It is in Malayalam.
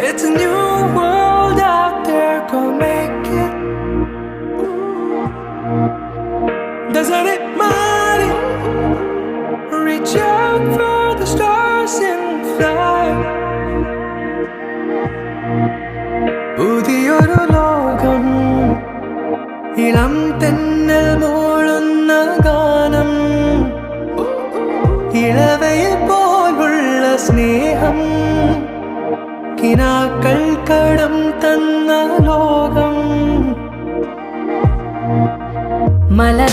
It's a new world out there, go make it. Doesn't it matter? Reach out for the stars and fly. പുതിയൊരു ലോകം, ഇളം തെന്നൽ മൂളുന്ന ഗാനം, ഇളവയിൽ പോലുള്ള സ്നേഹം, കിനാക്കൾ കടം തന്ന ലോകം. മലർ